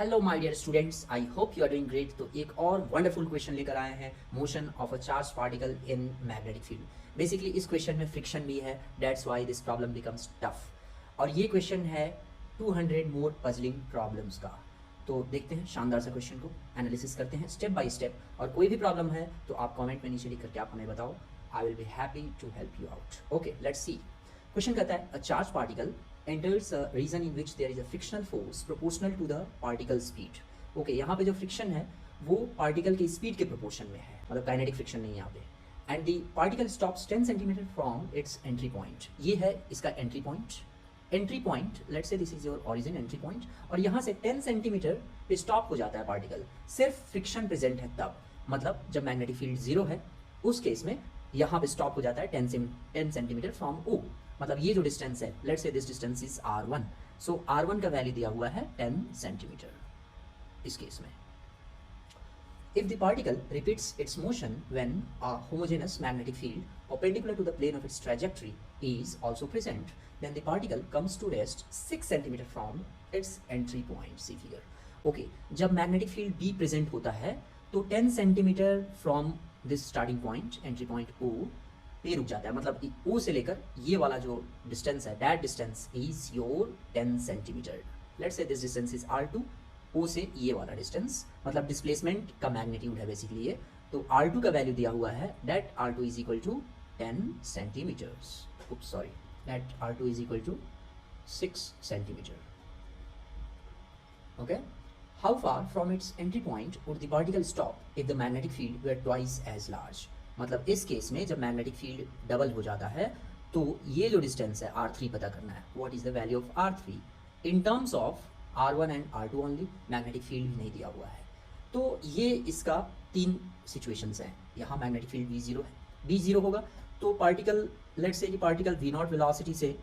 Hello my dear students, I hope you are doing great. तो एक और wonderful question लेकर आए हैं, motion of a charge particle in magnetic field. Basically इस क्वेश्चन में फ्रिक्शन भी है, that's why this problem becomes tough. और ये क्वेश्चन है 200 मोर पजलिंग प्रॉब्लम्स का। तो देखते हैं शानदार सा क्वेश्चन को, एनालिसिस करते हैं स्टेप बाय स्टेप। और कोई भी प्रॉब्लम है तो आप कमेंट में नीचे लिख करके आप हमें बताओ, I will be happy to help you out. Okay, let's see. Question कहता है, a charge particle enters a region in which there is a frictional force proportional to the particle speed। Okay, यहाँ पे जो friction है वो particle की speed के proportion में है, मतलब काइनेटिक फ्रिक्शन नहीं है यहाँ पे। And the particle stops 10 centimetre from its entry point. ये है इसका entry point. Entry point, let's say this is your origin entry point, और यहाँ से 10 सेंटीमीटर पे स्टॉप हो जाता है पार्टिकल। सिर्फ फ्रिक्शन प्रेजेंट है तब, मतलब जब मैग्नेटिक फील्ड जीरो है उस केस में यहाँ पे स्टॉप हो जाता है 10 सेंटीमीटर फ्रॉम ओ। मतलब ये जो डिस्टेंस है, let's say this distance is r1, so r1 का वैल्यू दिया हुआ है 10 सेंटीमीटर इस केस में। If the particle repeats its motion when a homogeneous magnetic field perpendicular to the plane of its trajectory is also present, then the particle comes to rest 6 cm from its entry point। See figure। Okay, जब magnetic field B present होता है तो 10 cm from this starting point, entry point O पे रुक जाता है। मतलब O से लेकर ये वाला जो डिस्टेंस है, that distance is your 10 cm। Let's say this distance is R2, O से ये वाला डिस्टेंस, मतलब डिस्प्लेसमेंट का मैग्नीट्यूड है बेसिकली ये। तो R2 का वैल्यू दिया हुआ है, that R2 is equal to 10 centimeters। Oops, sorry, that R2 is equal to 6 centimeter। Okay, how far from its entry point would the particle stop if the magnetic field were twice as large। मतलब इस case में जब magnetic field double हो जाता है तो ये जो डिस्टेंस है R3 पता करना है। What is the value of R3 in terms of R1 and R2 only, magnetic field भी नहीं दिया हुआ है। तो ये इसका तीन सिचुएशंस हैं। यहाँ मैग्नेटिक फील्ड V0 है, V0 होगा तो पार्टिकल, लेट्स से कि पार्टिकल V0 वेलोसिटी से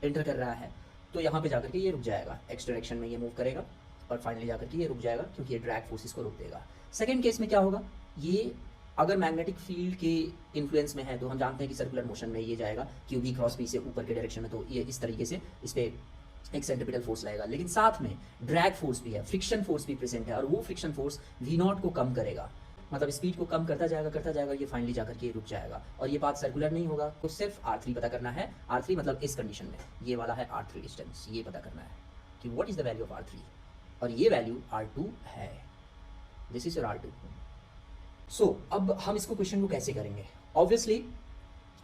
एंटर कर रहा है, तो यहाँ पे जाकर के ये रुक जाएगा, एक्स डायरेक्शन में ये मूव करेगा और फाइनली जाकर के ये रुक जाएगा क्योंकि ये ड्रैग फोर्सेस को रोक देगा। सेकेंड केस में क्या होगा, ये अगर मैग्नेटिक फील्ड के इन्फ्लुएंस में है तो हम जानते हैं कि सर्कुलर मोशन में ये जाएगा क्यू वी क्रॉस पी से ऊपर के डायरेक्शन में, तो ये इस तरीके से इस पर एक सेंट्रीपिटल फोर्स लगेगा। लेकिन साथ में ड्रैग फोर्स भी है, फ्रिक्शन फोर्स भी प्रेजेंट है, और वो फ्रिक्शन फोर्स V0 को कम करेगा, मतलब स्पीड को कम करता जाएगा, ये फाइनली जाकर के रुक जाएगा। और ये बात सर्कुलर नहीं होगा, तो सिर्फ R3 पता करना है। R3 मतलब इस कंडीशन में ये वाला है R3 डिस्टेंस, ये पता करना है कि what is the value of R3, और ये वैल्यू R2 है। This is your R2। सो अब हम इसको क्वेश्चन को कैसे करेंगे, ऑब्वियसली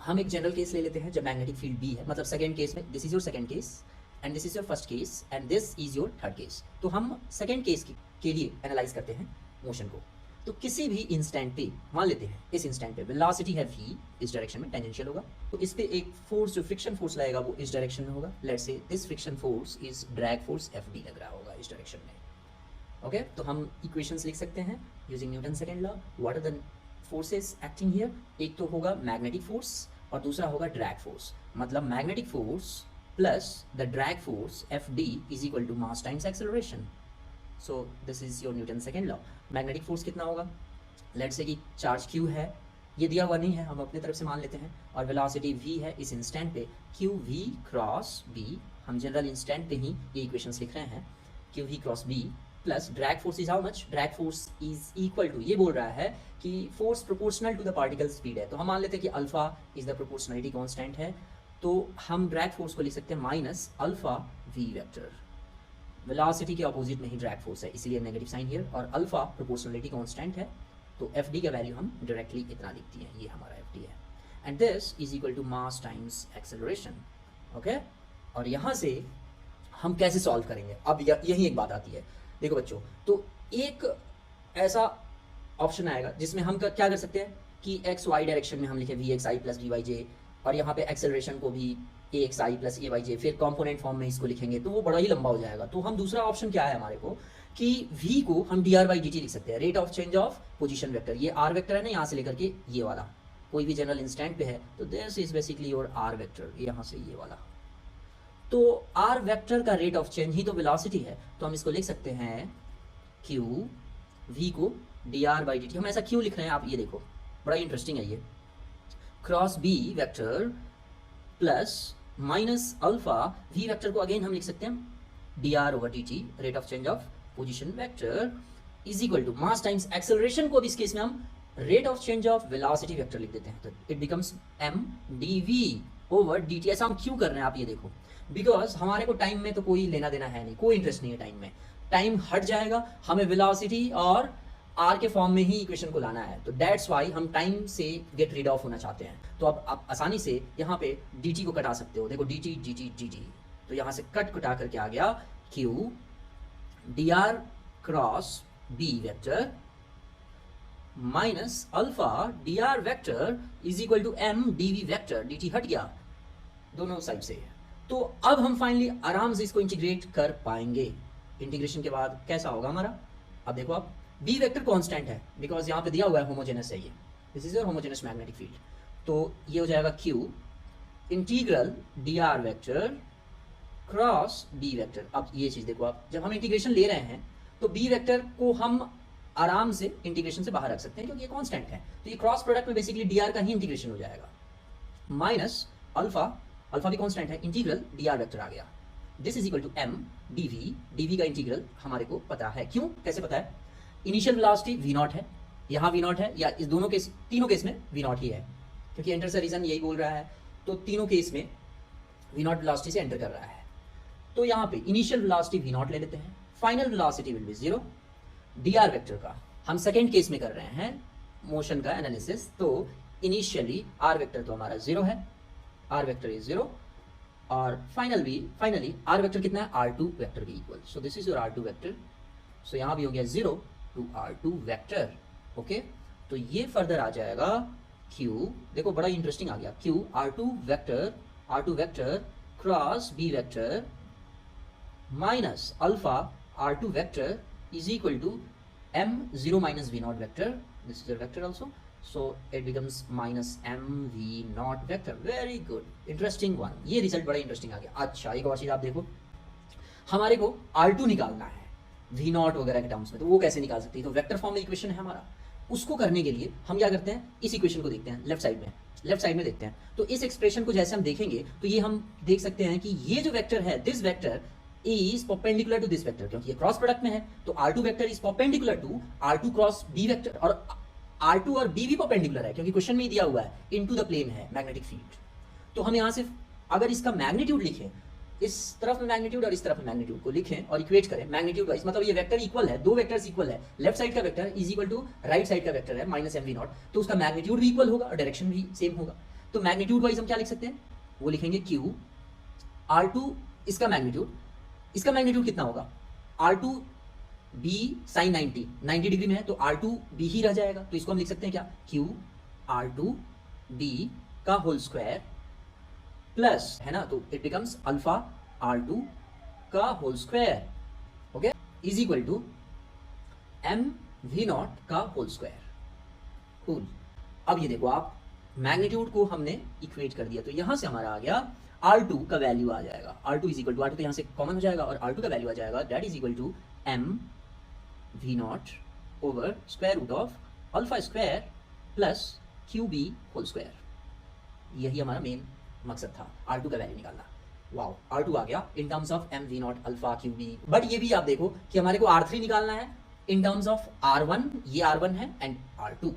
हम एक जनरल केस ले लेते हैं जब मैग्नेटिक फील्ड B है, मतलब सेकेंड केस में this is your second case and this is your first case and this is your third case. तो हम सेकेंड केस के लिए एनालाइज करते हैं मोशन को। तो किसी भी इंस्टेंट पे मान लेते हैं, इस इंस्टेंट पे वेलोसिटी है v, इस डायरेक्शन में टेंजेंशियल होगा, तो इस पे एक फोर्स जो फ्रिक्शन फोर्स लगेगा वो इस डायरेक्शन में होगा। Let's say this friction force is drag force Fd लग रहा होगा इस डायरेक्शन में। ओके, तो हम इक्वेशंस लिख सकते हैं using Newton second law. What are the forces acting here, एक तो होगा मैग्नेटिक फोर्स और दूसरा होगा ड्रैग फोर्स। मतलब magnetic force plus the drag force Fd is equal to mass times acceleration. So this is your Newton second law. Magnetic force कितना होगा, let's say कि चार्ज Q है, ये दिया हुआ नहीं है, हम अपनी तरफ से मान लेते हैं, और वेलोसिटी v है इस इंस्टेंट पे, QV क्रॉस b, हम जनरल इंस्टेंट पे ही ये इक्वेशंस लिख रहे हैं, QV cross b plus drag force is how much, drag force is equal to, ये बोल रहा है कि force proportional to the particle speed है, तो हम मान लेते हैं कि alpha is the proportionality constant है, तो हम ड्रैग फोर्स को लिख सकते हैं minus alpha v vector. Velocity के अपोजिट में ही ड्रैग फोर्स है, इसीलिए नेगेटिव साइन हियर, और अल्फा प्रोपोर्शनलिटी कांस्टेंट है, तो Fd का वैल्यू हम डायरेक्टली इतना लिखते हैं, ये हमारा Fd है, and this is equal to mass times acceleration. Okay, और यहाँ से हम कैसे सॉल्व करेंगे, अब यही एक बात आती है। देखो बच्चों, तो एक ऐसा ऑप्शन आएगा जिसमें हम क्या कर सकते हैं कि एक्स वाई डायरेक्शन में हम लिखें vxi प्लस dy, और यहाँ पे एक्सेलरेशन को भी axi प्लस ay, फिर कंपोनेंट फॉर्म में इसको लिखेंगे तो वो बड़ा ही लंबा हो जाएगा। तो हम दूसरा ऑप्शन क्या है हमारे को कि v को हम dr/dt लिख सकते हैं, rate of change of position vector. ये r वेक्टर है ना, यहाँ से लेकर के ये वाला कोई भी जनरल इंस्टेंट पे है, तो this is basically your r vector, यहाँ से ये वाला। तो r वेक्टर का रेट ऑफ चेंज ही तो वेलोसिटी है, तो हम इसको लिख सकते हैं q, v को dr/dt। हम ऐसा क्यों लिख रहे हैं, आप ये देखो, बड़ा इंटरेस्टिंग है ये, cross b vector plus minus alpha v vector को अगेन हम लिख सकते हैं dr/dt, rate of change of position vector is equal to mass times acceleration को भी इस केस में हम rate of change of velocity vector लिख देते हैं, तो it becomes M D V over D T. ऐसा हम क्यों कर रहे हैं आप ये देखो, बिकॉज हमारे को टाइम में तो कोई लेना देना है नहीं, कोई इंटरेस्ट नहीं है टाइम में, टाइम हट जाएगा, हमें वेलोसिटी और आर के फॉर्म में ही इक्वेशन को लाना है, तो दैट्स वाई हम टाइम से गेट रीड ऑफ होना चाहते हैं। तो अब आप आसानी से यहाँ पे डी टी को कटा सकते हो, देखो D T D T D T, तो यहाँ से कटा करके आ गया Q D R cross B vector minus alpha D R vector is equal to M D V vector, D T हट गया दोनों साइड से। तो अब हम फाइनली आराम से इसको इंटीग्रेट कर पाएंगे। इंटीग्रेशन के बाद कैसा होगा हमारा, अब देखो आप बी वेक्टर कांस्टेंट है बिकॉज यहाँ पे दिया हुआ है होमोजेनस है ये, this is your homogeneous magnetic field, तो ये हो जाएगा Q integral D R vector cross B vector. अब ये चीज देखो आप, जब हम इंटीग्रेशन ले रहे हैं तो बी वेक्टर को हम आराम से इंटीग्रेशन से बाहर रख सकते हैं क्योंकि ये कांस्टेंट है, तो ये क्रॉस प्रोडक्ट में बेसिकली डी आर का ही इंटीग्रेशन हो जाएगा, माइनस अल्फा, अल्फा भी कांस्टेंट है, इंटीग्रल डी आर वेक्टर आ गया, this is equal to M D V, D V का इंटीग्रल हमारे को पता है, क्यों कैसे पता है, इनिशियल वेलोसिटी वी नॉट है, यहाँ वी नॉट है, या इस दोनों केस तीनों केस में वी नॉट ही है क्योंकि एंटर से रीजन यही बोल रहा है, तो तीनों केस में वी नॉट वेलोसिटी से एंटर कर रहा है, तो यहाँ पे इनिशियल वेलोसिटी वी नॉट ले लेते हैं, final velocity will be zero, D R vector का हम सेकेंड केस में कर रहे हैं मोशन का एनालिसिस, तो इनिशियली आर वेक्टर तो हमारा जीरो है, आर वेक्टर इज जीरो, और फाइनली आर वेक्टर कितना है, आर टू वेक्टर भी equal, so this is your R two vector, so यहाँ भी हो गया zero to R two vector, okay. तो ये फर्दर आ जाएगा क्यू, देखो बड़ा इंटरेस्टिंग आ गया, Q R two vector cross B vector minus alpha R two vector is equal to m 0 minus v naught vector, this is a vector also, so it becomes minus m v naught vector, very good, interesting one, ये result बड़ा interesting आ गया। अच्छा एक और चीज आप देखो, हमारे को R2 निकालना है v नॉट वगैरह के टर्म्स में, तो वो कैसे निकाल सकते हैं, तो वेक्टर फॉर्म में इक्वेशन है हमारा, उसको करने के लिए हम क्या करते हैं, इस इक्वेशन को देखते हैं लेफ्ट साइड में देखते हैं, तो इस एक्सप्रेशन को जैसे हम देखेंगे तो ये हम देख सकते हैं कि ये जो वेक्टर है, this vector is perpendicular to this vector, क्योंकि ये क्रॉस प्रोडक्ट में है, तो R2 vector is perpendicular to R2 cross B vector, और R2 और B भी perpendicular है क्योंकि क्वेश्चन में ही दिया हुआ है, into the plane है मैग्नेटिक फील्ड, तो हम यहाँ से अगर इसका मैग्नीट्यूड लिखें, इस तरफ में मैग्नीट्यूड और इस तरफ में मैग्नीट्यूड को लिखें और इक्वेट करें मैग्नीट्यूड वाइज, मतलब ये वेक्टर इक्वल है, दो वेक्टर्स इक्वल है, लेफ्ट साइड का vector is equal to right side का वेक्टर है माइनस एम वी नॉट, तो उसका मैग्नीट्यूड भी इक्वल होगा और डायरेक्शन भी सेम होगा, तो मैग्नीट्यूड वाइज हम क्या लिख सकते हैं, वो लिखेंगे क्यू R2 इसका मैग्नीट्यूड कितना होगा, R2 B साइन 90 डिग्री में है, तो R2 B ही रह जाएगा, तो इसको हम लिख सकते हैं क्या, Q R2 B का होल स्क्वायर प्लस, है ना, तो इट बिकम्स अल्फा R2 का whole square, okay, is equal to M V not का होल स्क्वायर, कूल। अब ये देखो आप, मैग्नीट्यूड को हमने इक्वेट कर दिया, तो यहां से हमारा आ गया R2 का वैल्यू आ जाएगा, R2 is equal to, R2 तो यहाँ से कॉमन हो जाएगा और R2 का वैल्यू आ जाएगा, that is equal to M V not over square root of alpha square plus QB whole square, यही हमारा मेन मकसद था, R2 का वैल्यू निकालना। वाओ, R2 आ गया इन terms of M V not alpha QB, but ये भी आप देखो कि हमारे को R3 निकालना है इन टर्म्स ऑफ R1, ये R1 है एंड R2,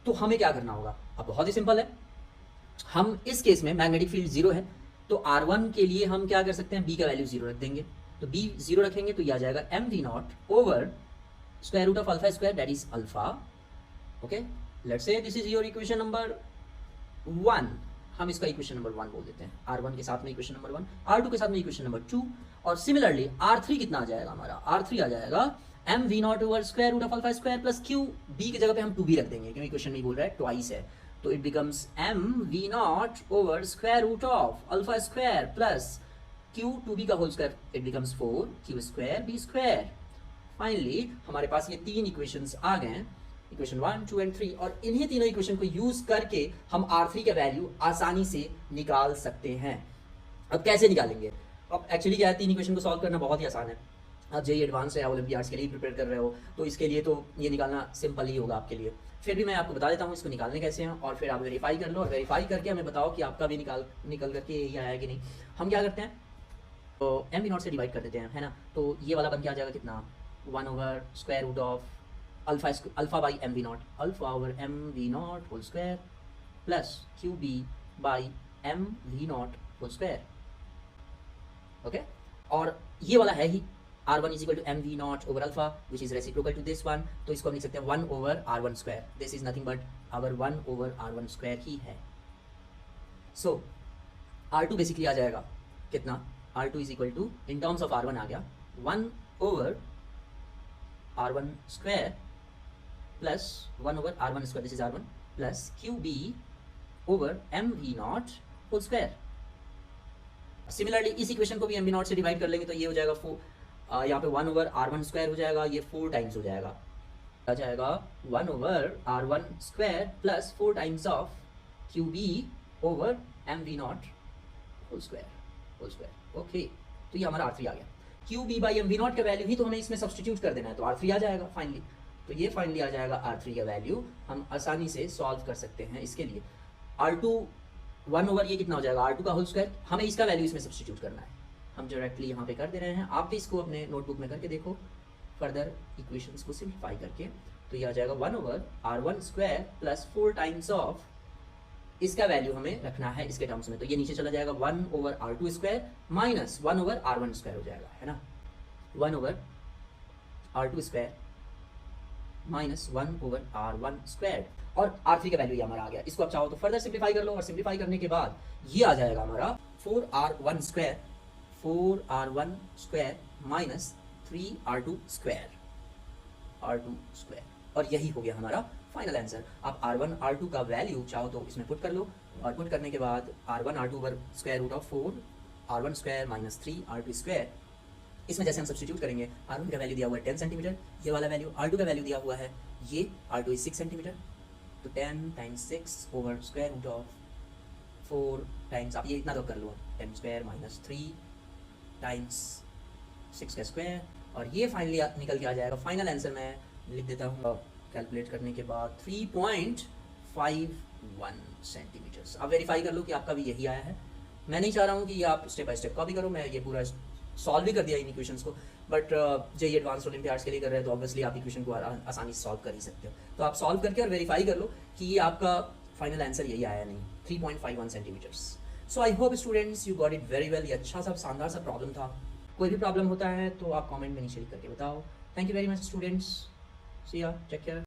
तो हमें क्या करना होगा, अब बहुत ही सिंपल है, हम इस केस में मैग्नेटिक फील्ड जीरो है, तो R1 के लिए हम क्या कर सकते हैं, B का वैल्यू जीरो रख देंगे, तो B जीरो रखेंगे तो ये आ जाएगा M V not over square root of alpha square, that is alpha, okay. Let's say this is your equation number 1, हम इसका इक्वेशन नंबर 1 बोल देते हैं, R1 के साथ में इक्वेशन नंबर 1, R2 के साथ में इक्वेशन नंबर 2, और सिमिलरली R3 कितना आ जाएगा हमारा, R3 आ जाएगा M V not over square root of alpha square plus Q, B की जगह पे हम 2 भी रख देंगे क्योंकि इक्वेशन में बोल रहा है ट्वाइस है, तो it becomes m v naught over square root of alpha square plus q 2b का whole square, it becomes 4 q square b square। Finally हमारे पास ये तीन इक्वेशंस आ गए, इक्वेशन 1, 2 एंड 3, और इन्हीं तीनों इक्वेशन को यूज करके हम R3 का वैल्यू आसानी से निकाल सकते हैं। अब कैसे निकालेंगे, अब एक्चुअली क्या है, तीन इक्वेशन को सॉल्व करना बहुत ही आसान है, आप जेईई एडवांस या ओलंपियाड्स के लिए प्रिपेयर कर रहे हो तो इसके लिए तो ये निकालना सिंपल ही होगा आपके लिए, फिर भी मैं आपको बता देता हूँ इसको निकालने कैसे हैं, और फिर आप वेरीफाई कर लो और वेरीफाई करके हमें बताओ कि आपका भी निकल करके यही आया है कि नहीं। हम क्या करते हैं, तो एम वी नॉट से डिवाइड कर देते हैं, है ना, तो ये वाला बन के आ जाएगा कितना 1 over square root of alpha by mv naught, alpha over mv naught whole square plus qb by mv naught whole square. Okay और ये वाला है ही r1 is equal to M V naught over alpha which is reciprocal to this one, तो इसको हम लिख सकते हैं 1 over r1 square. This is nothing but our 1 over r1 square ही है. सो r2 बेसिकली आ जाएगा कितना, r2 is equal to in terms of r1 आ गया 1 over r1 square plus 1 over r1 square, this is r1 plus qb over M V not whole square. Similarly इस equation को भी M B not से divide कर लेंगे तो ये हो जाएगा यहाँ पे 1 ओवर r1 स्क्वायर हो जाएगा, ये 4 टाइम्स हो जाएगा, आ जाएगा 1 over r1 square plus 4 times of qb over M V not whole square. Okay तो ये हमारा r3 आ गया. qb by M V not का वैल्यू ही तो हमें इसमें सब्सटीट्यूट कर देना है, तो r3 आ जाएगा फाइनली. तो ये फाइनली आ जाएगा r3 का वैल्यू. हम आसानी से सॉल्व कर सकते हैं इसके लिए. r2 1 ओवर ये कितना हो जाएगा r2 का होल स्क्वायर, हमें इसका वैल्यू इसमें सब्सटीट्यूट करना है. हम डायरेक्टली यहाँ पे कर दे रहे हैं, आप भी इसको अपने नोटबुक में करके देखो फर्दर इक्वेशंस को सिंप्लीफाई करके. तो ये आ जाएगा 1 over r1 square plus 4 times of, इसका वैल्यू हमें रखना है इसके टर्म्स में, तो ये नीचे चला जाएगा 1 over r2 square minus 1 over r1 square हो जाएगा, है ना. 1 over r2 square minus 1 over r1 square और r3 का वैल्यू ये हमारा आ गया. इसको आप चाहो तो फर्दर सिंप्लीफाई कर लो और सिंप्लीफाई करने के बाद ये आ जाएगा हमारा 4r1 square minus 3r2 square और यही हो गया हमारा फाइनल आंसर. आप r1 r2 का वैल्यू चाहो तो इसमें पुट कर लो और पुट करने के बाद r1 r2 over square root of 4r1 square minus 3r2 square, इसमें जैसे हम सब्सटीट्यूट करेंगे r1 का वैल्यू दिया हुआ है 10 सेंटीमीटर, ये वाला वैल्यू r2 का वैल्यू दिया हुआ है ये r2 इज 6 सेंटीमीटर, तो 10 times 6 over square root of 4 times, आप ये इतना तो कर लो 10 स्क्वायर माइनस 3 टाइम्स 6 का स्क्वायर, और ये फाइनली निकल के आ जाएगा. फाइनल आंसर मैं लिख देता हूँ कैलकुलेट करने के बाद 3.51 सेंटीमीटर्स. आप वेरीफाई कर लो कि आपका भी यही आया है. मैं नहीं चाह रहा हूँ कि आप स्टेप बाय स्टेप कॉपी करो, मैं ये पूरा सॉल्व भी कर दिया इन इक्वेशंस को, बट जेईई एडवांस्ड ओलंपियाड्स के लिए कर रहे हैं तो ऑब्वियसली आप इक्वेशन को आसानी से सॉल्व कर ही सकते हो. तो आप सॉल्व करके और वेरीफाई कर लो कि ये आपका फाइनल आंसर यही आया नहीं, 3.51 centimetres. So I hope students you got it very well. ये अच्छा सा शानदार सा प्रॉब्लम था. कोई भी प्रॉब्लम होता है तो आप कमेंट में नीचे लिख करके बताओ. Thank you very much students. See ya, take care.